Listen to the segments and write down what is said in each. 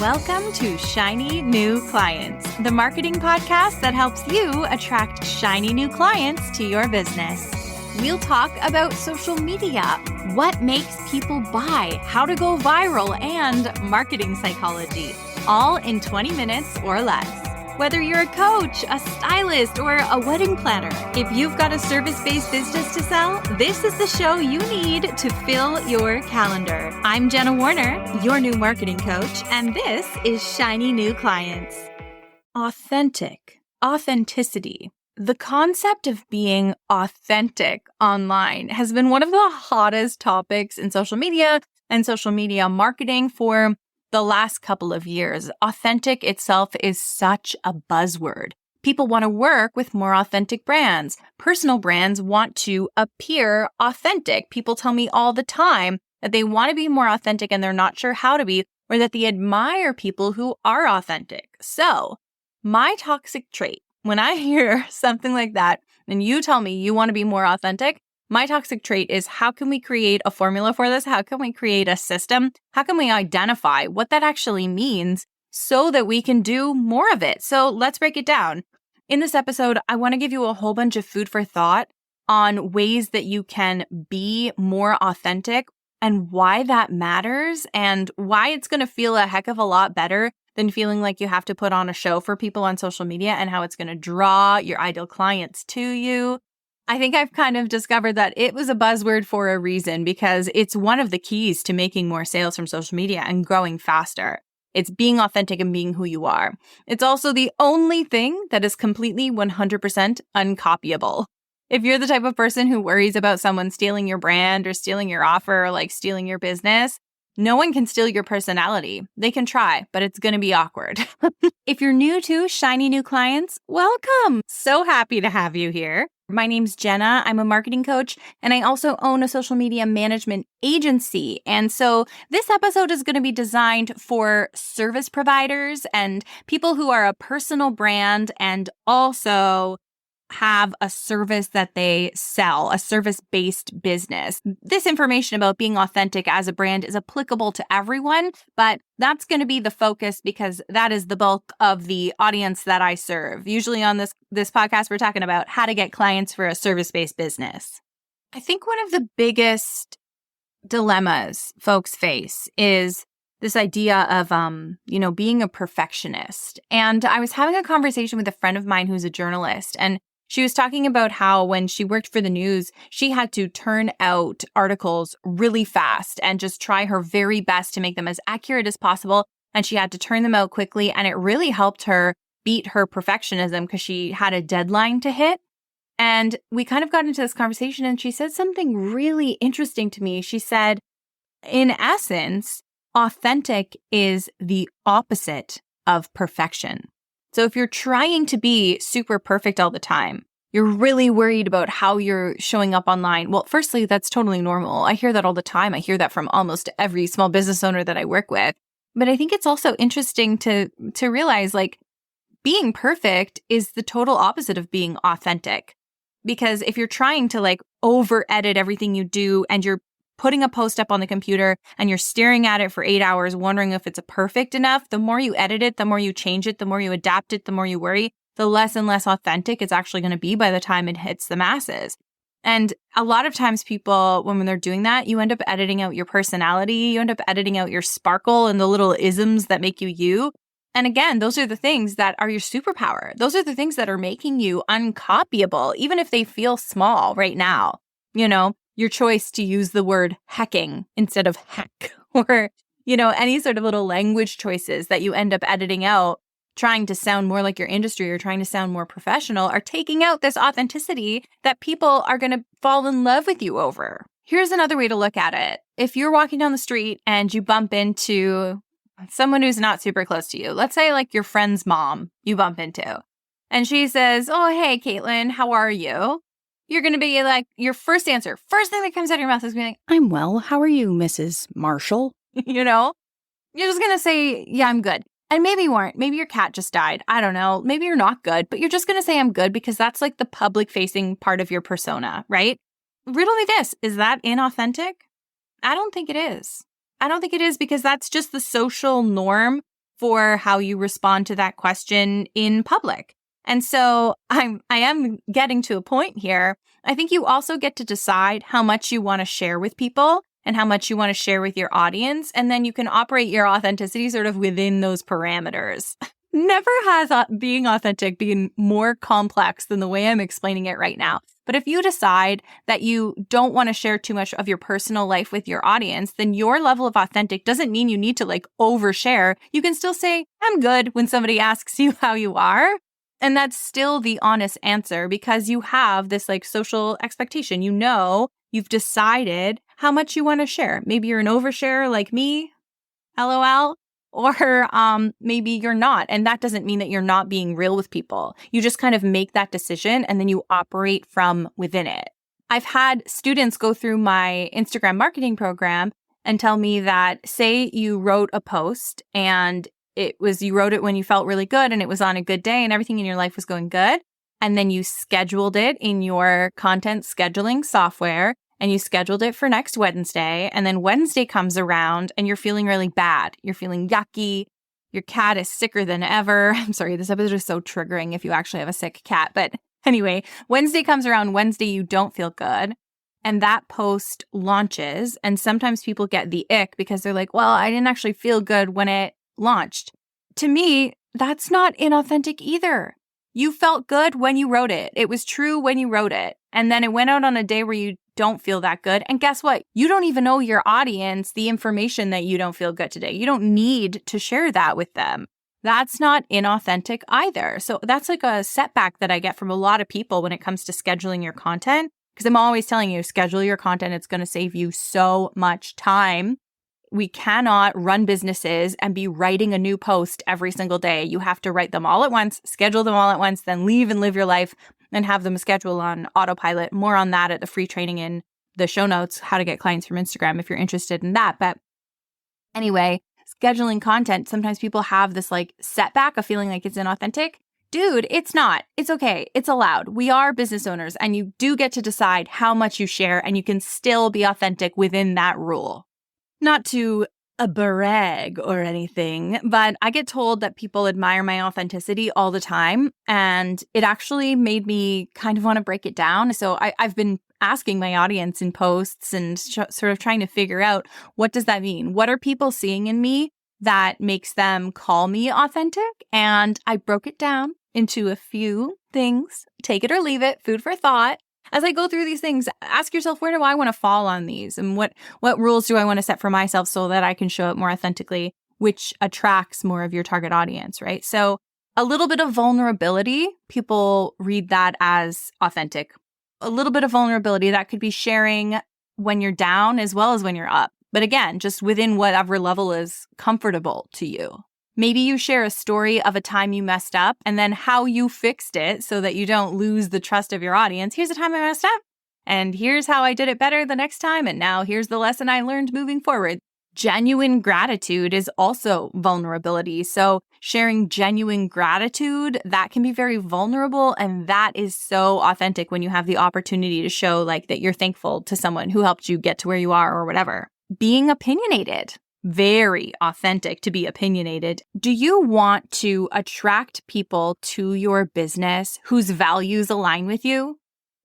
Welcome to Shiny New Clients, the marketing podcast that helps you attract shiny new clients to your business. We'll talk about social media, what makes people buy, how to go viral, and marketing psychology, all in 20 minutes or less. Whether you're a coach, a stylist, or a wedding planner, if you've got a service-based business to sell, this is the show you need to fill your calendar. I'm Jenna Warriner, your new marketing coach, and this is Shiny New Clients. Authenticity. The concept of being authentic online has been one of the hottest topics in social media and social media marketing for the last couple of years. Authentic itself is such a buzzword. People want to work with more authentic brands. Personal brands want to appear authentic. People tell me all the time that they want to be more authentic and they're not sure how to be, or that they admire people who are authentic. So, my toxic trait, when I hear something like that, and you tell me you want to be more authentic, my toxic trait is, how can we create a formula for this? How can we create a system? How can we identify what that actually means so that we can do more of it? So let's break it down. In this episode, I want to give you a whole bunch of food for thought on ways that you can be more authentic and why that matters and why it's going to feel a heck of a lot better than feeling like you have to put on a show for people on social media, and how it's going to draw your ideal clients to you. I think I've kind of discovered that it was a buzzword for a reason, because it's one of the keys to making more sales from social media and growing faster. It's being authentic and being who you are. It's also the only thing that is completely 100% uncopyable. If you're the type of person who worries about someone stealing your brand or stealing your offer or like stealing your business, no one can steal your personality. They can try, but it's going to be awkward. If you're new to Shiny New Clients, welcome. So happy to have you here. My name's Jenna. I'm a marketing coach, and I also own a social media management agency. And so this episode is going to be designed for service providers and people who are a personal brand and also have a service that they sell, a service-based business. This information about being authentic as a brand is applicable to everyone, but that's going to be the focus because that is the bulk of the audience that I serve. Usually on this podcast, we're talking about how to get clients for a service-based business. I think one of the biggest dilemmas folks face is this idea of, being a perfectionist. And I was having a conversation with a friend of mine who's a journalist, and she was talking about how when she worked for the news, she had to turn out articles really fast and just try her very best to make them as accurate as possible. And she had to turn them out quickly. And it really helped her beat her perfectionism because she had a deadline to hit. And we kind of got into this conversation, and she said something really interesting to me. She said, in essence, authentic is the opposite of perfection. So if you're trying to be super perfect all the time, you're really worried about how you're showing up online. Well, firstly, that's totally normal. I hear that all the time. I hear that from almost every small business owner that I work with. But I think it's also interesting to realize, like, being perfect is the total opposite of being authentic. Because if you're trying to like over edit everything you do, and you're putting a post up on the computer and you're staring at it for 8 hours, wondering if it's perfect enough, the more you edit it, the more you change it, the more you adapt it, the more you worry, the less and less authentic it's actually going to be by the time it hits the masses. And a lot of times people, when they're doing that, you end up editing out your personality, you end up editing out your sparkle and the little isms that make you you. And again, those are the things that are your superpower. Those are the things that are making you uncopyable, even if they feel small right now. Your choice to use the word hecking instead of heck, or, any sort of little language choices that you end up editing out, trying to sound more like your industry or trying to sound more professional, are taking out this authenticity that people are going to fall in love with you over. Here's another way to look at it. If you're walking down the street and you bump into someone who's not super close to you, let's say like your friend's mom you bump into, and she says, "Oh, hey, Caitlin, how are you?" You're going to be like, your first thing that comes out of your mouth is going to be like, "I'm well. How are you, Mrs. Marshall?" You're just going to say, "Yeah, I'm good." And maybe you aren't. Maybe your cat just died. I don't know. Maybe you're not good, but you're just going to say, "I'm good," because that's like the public facing part of your persona, right? Riddle me this. Is that inauthentic? I don't think it is. I don't think it is, because that's just the social norm for how you respond to that question in public. And so I am getting to a point here. I think you also get to decide how much you want to share with people and how much you want to share with your audience. And then you can operate your authenticity sort of within those parameters. Never has being authentic been more complex than the way I'm explaining it right now. But if you decide that you don't want to share too much of your personal life with your audience, then your level of authentic doesn't mean you need to overshare. You can still say, I'm good when somebody asks you how you are. And that's still the honest answer because you have this social expectation. You've decided how much you want to share. Maybe you're an oversharer like me, LOL, or maybe you're not. And that doesn't mean that you're not being real with people. You just kind of make that decision and then you operate from within it. I've had students go through my Instagram marketing program and tell me that, say you wrote a post and you wrote it when you felt really good and it was on a good day and everything in your life was going good. And then you scheduled it in your content scheduling software and you scheduled it for next Wednesday. And then Wednesday comes around and you're feeling really bad. You're feeling yucky. Your cat is sicker than ever. I'm sorry, this episode is so triggering if you actually have a sick cat. But anyway, Wednesday comes around. Wednesday, you don't feel good. And that post launches. And sometimes people get the ick because they're like, well, I didn't actually feel good when it launched. To me, that's not inauthentic either. You felt good when you wrote it. It was true when you wrote it. And then it went out on a day where you don't feel that good. And guess what? You don't even know your audience the information that you don't feel good today. You don't need to share that with them. That's not inauthentic either. So that's a setback that I get from a lot of people when it comes to scheduling your content. Because I'm always telling you, schedule your content. It's going to save you so much time. We cannot run businesses and be writing a new post every single day. You have to write them all at once, schedule them all at once, then leave and live your life and have them schedule on autopilot. More on that at the free training in the show notes, how to get clients from Instagram if you're interested in that. But anyway, scheduling content, sometimes people have this setback of feeling like it's inauthentic. Dude, it's not. It's okay. It's allowed. We are business owners and you do get to decide how much you share and you can still be authentic within that rule. Not to brag or anything, but I get told that people admire my authenticity all the time. And it actually made me kind of want to break it down. So I've been asking my audience in posts and sort of trying to figure out, what does that mean? What are people seeing in me that makes them call me authentic? And I broke it down into a few things. Take it or leave it, food for thought. As I go through these things, ask yourself, where do I want to fall on these? And what rules do I want to set for myself so that I can show up more authentically, which attracts more of your target audience, right? So a little bit of vulnerability, people read that as authentic. A little bit of vulnerability, that could be sharing when you're down as well as when you're up. But again, just within whatever level is comfortable to you. Maybe you share a story of a time you messed up and then how you fixed it so that you don't lose the trust of your audience. Here's the time I messed up, and here's how I did it better the next time, and now here's the lesson I learned moving forward. Genuine gratitude is also vulnerability. So sharing genuine gratitude, that can be very vulnerable, and that is so authentic when you have the opportunity to show that you're thankful to someone who helped you get to where you are or whatever. Being opinionated. Very authentic to be opinionated. Do you want to attract people to your business whose values align with you?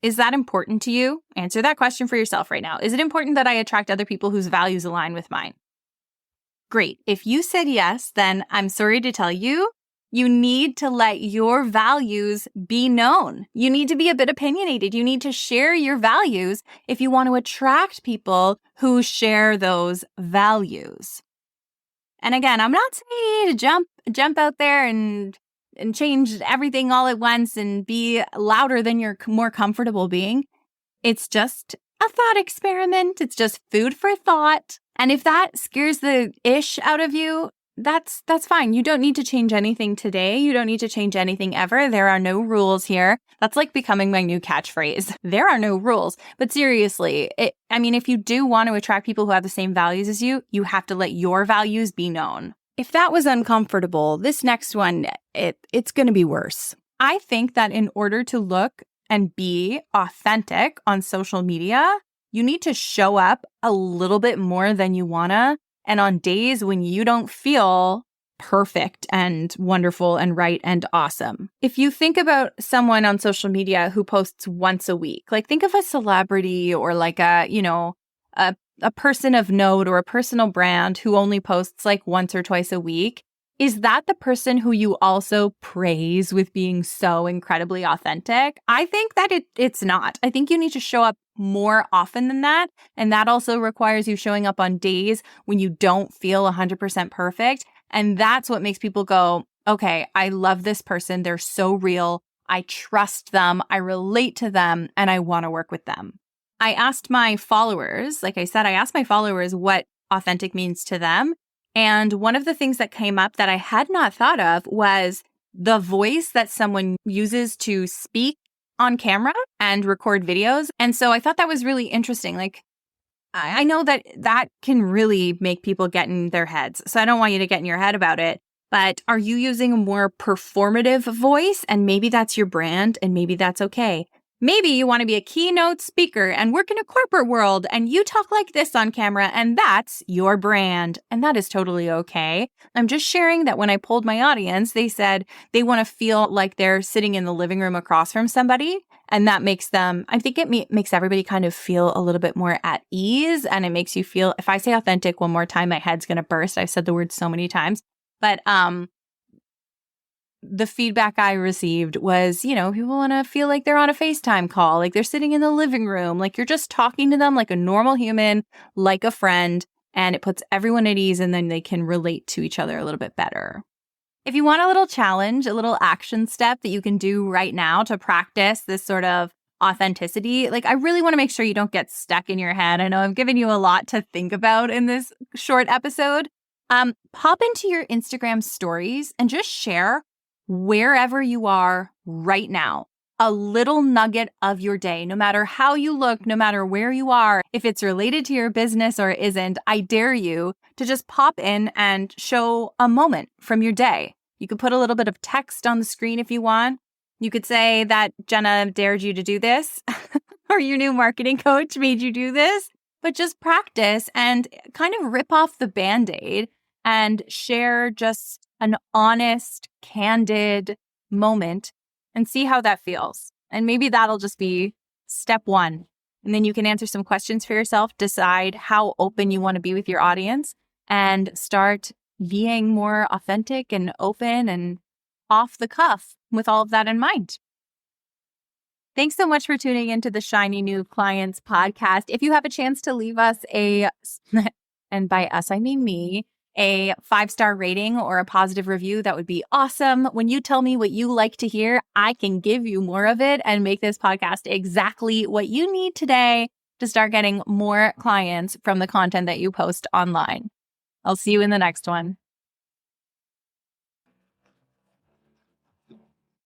Is that important to you? Answer that question for yourself right now. Is it important that I attract other people whose values align with mine? Great. If you said yes, then I'm sorry to tell you, you need to let your values be known. You need to be a bit opinionated. You need to share your values if you want to attract people who share those values. And again, I'm not saying to jump out there and change everything all at once and be louder than you're more comfortable being. It's just a thought experiment. It's just food for thought. And if that scares the ish out of you, that's fine. You don't need to change anything today. You don't need to change anything ever. There are no rules here. That's like becoming my new catchphrase. There are no rules. But seriously, if you do want to attract people who have the same values as you, you have to let your values be known. If that was uncomfortable, this next one, it's going to be worse. I think that in order to look and be authentic on social media, you need to show up a little bit more than you wanna. And on days when you don't feel perfect and wonderful and right and awesome. If you think about someone on social media who posts once a week, like think of a celebrity or like a person of note or a personal brand who only posts like once or twice a week. Is that the person who you also praise with being so incredibly authentic? I think that it's not. I think you need to show up more often than that. And that also requires you showing up on days when you don't feel 100% perfect. And that's what makes people go, okay, I love this person. They're so real. I trust them. I relate to them and I want to work with them. I asked my followers, like I said, I asked my followers what authentic means to them. And one of the things that came up that I had not thought of was the voice that someone uses to speak on camera and record videos. And so I thought that was really interesting. Like, I know that can really make people get in their heads. So I don't want you to get in your head about it. But are you using a more performative voice? And maybe that's your brand and maybe that's okay. Maybe you want to be a keynote speaker and work in a corporate world and you talk like this on camera and that's your brand. And that is totally okay. I'm just sharing that when I polled my audience, they said they want to feel like they're sitting in the living room across from somebody. And that makes them, I think it makes everybody kind of feel a little bit more at ease. And it makes you feel, if I say authentic one more time, my head's going to burst. I've said the word so many times. But the feedback I received was, people want to feel like they're on a FaceTime call, like they're sitting in the living room, like you're just talking to them like a normal human, like a friend, and it puts everyone at ease and then they can relate to each other a little bit better. If you want a little challenge, a little action step that you can do right now to practice this sort of authenticity, like I really want to make sure you don't get stuck in your head. I know I've given you a lot to think about in this short episode. Pop into your Instagram stories and just share wherever you are right now, a little nugget of your day, no matter how you look, no matter where you are, if it's related to your business or isn't, I dare you to just pop in and show a moment from your day. You could put a little bit of text on the screen if you want. You could say that Jenna dared you to do this or your new marketing coach made you do this, but just practice and kind of rip off the Band-Aid and share just an honest, candid moment and see how that feels. And maybe that'll just be step one. And then you can answer some questions for yourself, decide how open you want to be with your audience, and start being more authentic and open and off the cuff with all of that in mind. Thanks so much for tuning into the Shiny New Clients podcast. If you have a chance to leave us and by us, I mean me, a 5-star rating or a positive review, that would be awesome. When you tell me what you like to hear, I can give you more of it and make this podcast exactly what you need today to start getting more clients from the content that you post online. I'll see you in the next one.